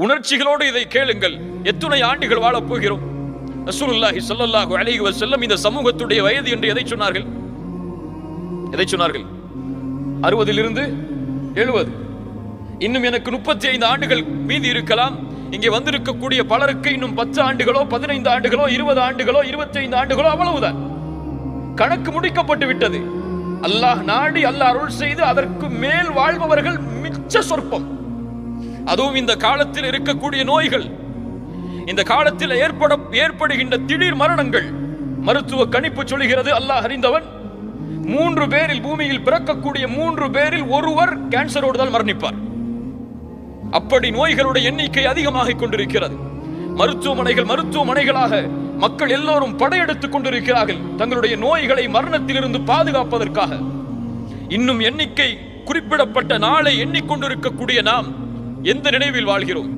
உணர்ச்சிகளோடு இதை கேளுங்கள். எத்தனை ஆண்டுகள் வாழப் போகிறோம்? ரசூலுல்லாஹி ஸல்லல்லாஹு அலைஹி வஸல்லம் இந்த சமூகத்துடைய வயது என்று எதை சொன்னார்கள்? 60 70. இன்னும் எனக்கு 35 ஆண்டுகள் மீதி இருக்கலாம். இங்கே வந்திருக்கக்கூடிய பலருக்கு இன்னும் 10 ஆண்டுகளோ 15 ஆண்டுகளோ 20 ஆண்டுகளோ 25 ஆண்டுகளோ அவ்வளவுதான். கணக்கு முடிக்கப்பட்டு விட்டது. அல்லாஹ் நாடி, அல்லாஹ் அருள் செய்து அதற்கு மேல் வாழ்பவர்கள் மிச்ச சொற்பம். அதுவும் இந்த காலத்தில் இருக்கக்கூடிய நோய்கள், இந்த காலத்தில் ஏற்படுகின்ற திடீர் மரணங்கள், மருத்துவ கணிப்பு சொல்கிறது, அல்லாஹ் அறிந்தவன், 3 பேரில், பூமியில் பிறக்கக்கூடிய 3 பேரில் ஒருவர் கேன்சரோடு தான் மரணிப்பார். அப்படி நோய்களுடைய எண்ணிக்கை அதிகமாகிக் கொண்டிருக்கிறது. மருத்துவமனைகளாக மக்கள் எல்லோரும் படையெடுத்துக் கொண்டிருக்கிறார்கள் தங்களுடைய நோய்களை மரணத்திலிருந்து பாதுகாப்பதற்காக. இன்னும் எண்ணிக்கை குறிப்பிடப்பட்ட நாளை எண்ணிக்கொண்டிருக்கக்கூடிய நாம் எந்த நினைவில் வாழ்கிறோம்?